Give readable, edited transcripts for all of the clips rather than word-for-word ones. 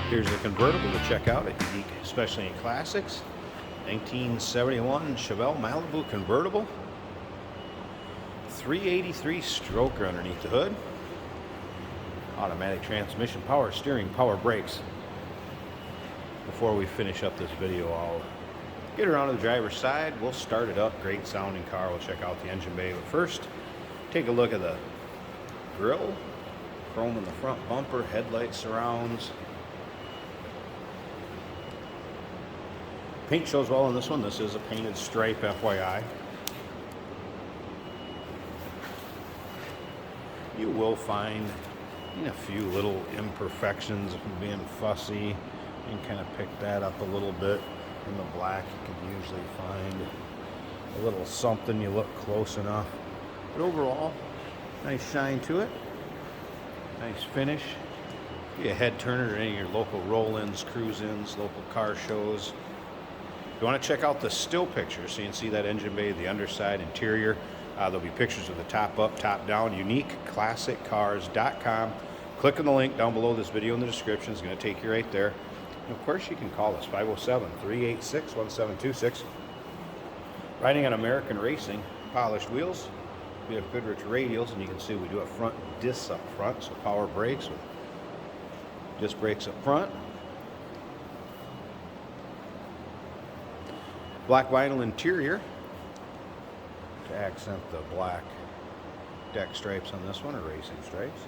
Here's a convertible to check out at Unique Specialty and Classics. 1971 Chevelle Malibu convertible. 383 stroker underneath the hood. Automatic transmission, power steering, power brakes. Before we finish up this video, I'll get around to the driver's side. We'll start it up. Great sounding car. We'll check out the engine bay. But first, take a look at the grille. Chrome in the front bumper, headlight surrounds. Paint shows well on this one. This is a painted stripe, FYI. You will find a few little imperfections from being fussy. You can kind of pick that up a little bit. In the black, you can usually find a little something. You look close enough. But overall, nice shine to it. Nice finish. Be a head turner at any of your local roll-ins, cruise-ins, local car shows. If you want to check out the still pictures, so you can see that engine bay, the underside, interior. There'll be pictures of the top up, top down. UniqueClassicCars.com. Click on the link down below this video in the description. It's going to take you right there. And of course, you can call us 507-386-1726. Riding on American Racing, polished wheels. We have Goodrich radials, and you can see we do have front discs up front, so power brakes with disc brakes up front. Black vinyl interior to accent the black deck stripes on this one, or racing stripes.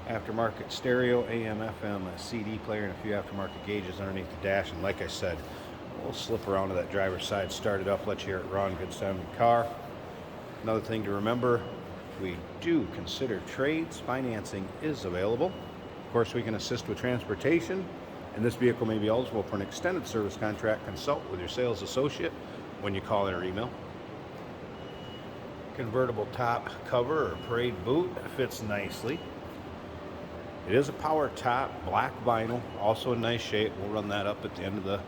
Aftermarket stereo, AM, FM, a CD player, and a few aftermarket gauges underneath the dash. And like I said, we'll slip around to that driver's side, start it up, let you hear it run. Good sounding car. Another thing to remember, we do consider trades. Financing is available. Of course, we can assist with transportation, and this vehicle may be eligible for an extended service contract. Consult with your sales associate when you call in or email. Convertible top cover or parade boot fits nicely. It is a power top, black vinyl, also in nice shape. We'll run that up at the end of the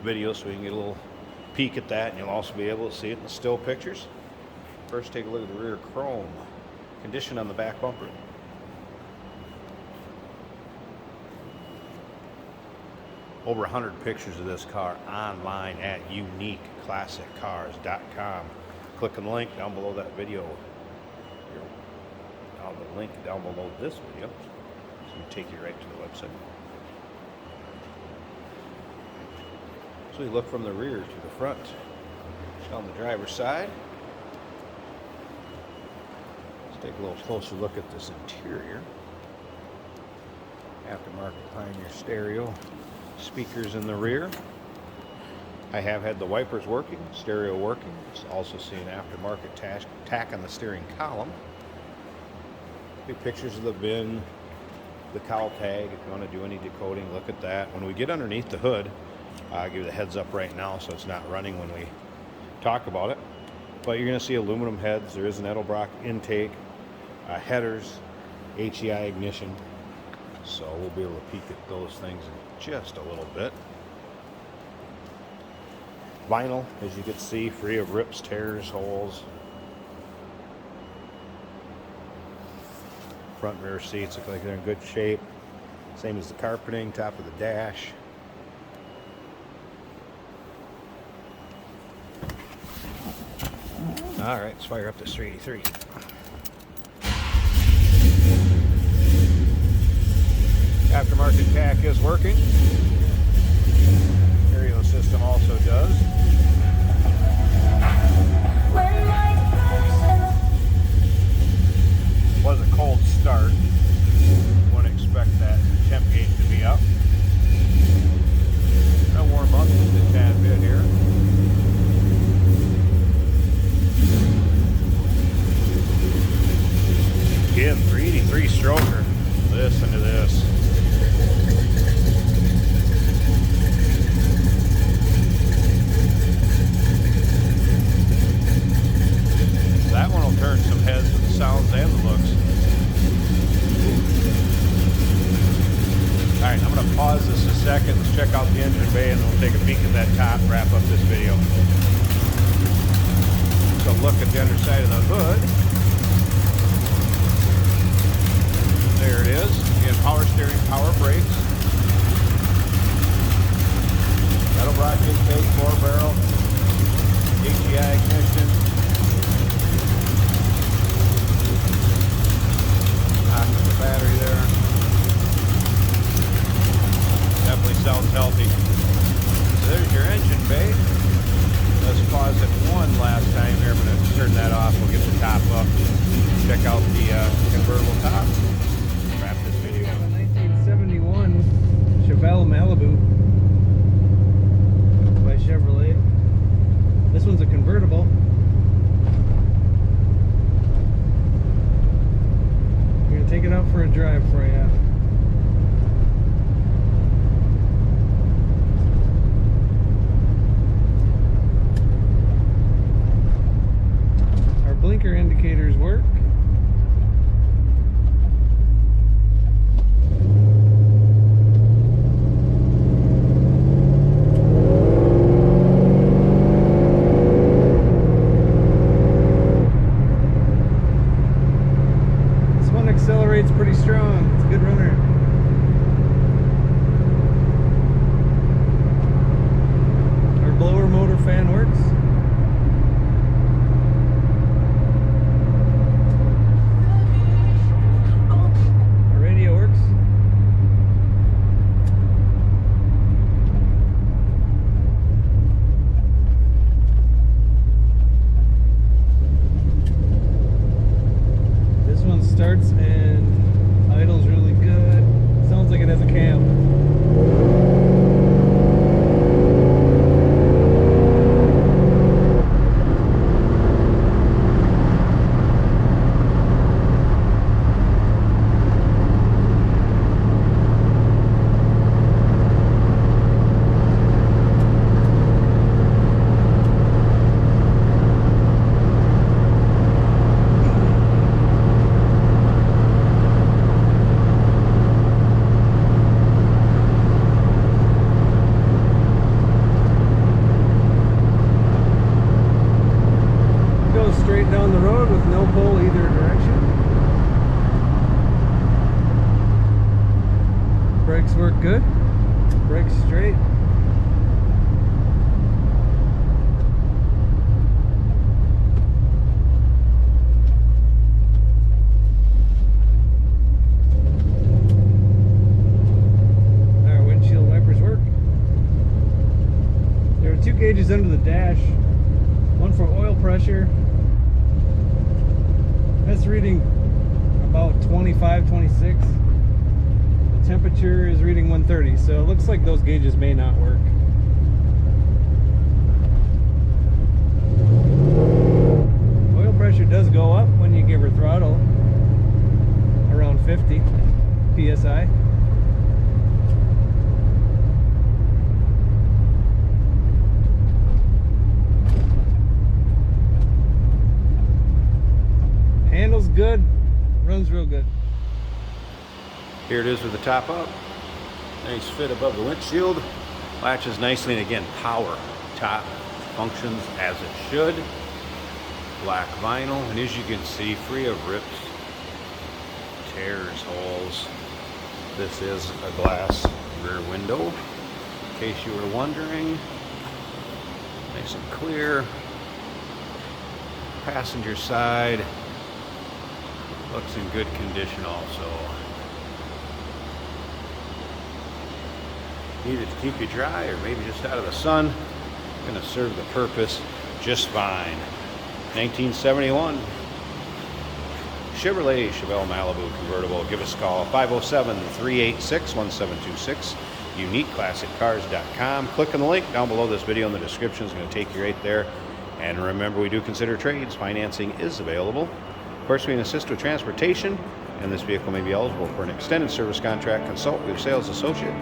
video so we can get a little peek at that, and you'll also be able to see it in the still pictures. First, take a look at the rear chrome condition on the back bumper. Over 100 pictures of this car online at UniqueClassicCars.com. Click on the link down below that video. Down the link down below this video. So we take you right to the website. So we look from the rear to the front. On the driver's side. Let's take a little closer look at this interior. Aftermarket Pioneer stereo. Speakers in the rear. I have had the wipers working, stereo working. Also see an aftermarket tack on the steering column. Big pictures of the VIN, the cowl tag. If you want to do any decoding, look at that. When we get underneath the hood, I'll give you the heads up right now so it's not running when we talk about it. But you're going to see aluminum heads. There is an Edelbrock intake, headers, HEI ignition. So we'll be able to peek at those things in just a little bit. Vinyl, as you can see, free of rips, tears, holes. Front and rear seats look like they're in good shape. Same as the carpeting, top of the dash. All right, let's fire up this 383. Aftermarket tack is working. Stereo system also does. Was a cold start. Wouldn't expect that temp gauge to be up. I'll warm up just a tad bit here. Again, 383 stroker. Listen to this. That one will turn some heads with the sounds and the looks. Alright, I'm going to pause this a second. Let's check out the engine bay and then we'll take a peek at that top, wrap up this video. So look at the underside of the hood. There it is. Again, power steering, power brakes. out the convertible top. Wrap this video. We have a 1971 Chevelle Malibu by Chevrolet. This one's a convertible. We're gonna take it out for a drive for you. Our blinker indicators work. Accelerates pretty strong. It's a good runner. Our blower motor fan works. Our radio works. This one starts and idles really good. Sounds like it has a cam. Straight down the road with no pole either direction. Brakes work good. Brakes straight. Our windshield wipers work. There are 2 gauges under the dash. One for oil pressure. That's reading about 25, 26. The temperature is reading 130, so it looks like those gauges may not work. Oil pressure does go up when you give her throttle, around 50 psi. Handles good, runs real good. Here it is with the top up. Nice fit above the windshield. Latches nicely, and again, power. Top functions as it should. Black vinyl, and as you can see, free of rips, tears, holes. This is a glass rear window, in case you were wondering. Nice and clear. Passenger side looks in good condition also. Need it to keep you dry or maybe just out of the sun. Gonna serve the purpose just fine. 1971 Chevrolet Chevelle Malibu convertible. Give us a call, 507-386-1726. UniqueClassicCars.com. Click on the link down below this video in the description. It's going to take you right there. And remember, we do consider trades. Financing is available. Of course, we can assist with transportation, and this vehicle may be eligible for an extended service contract. Consult with your sales associate.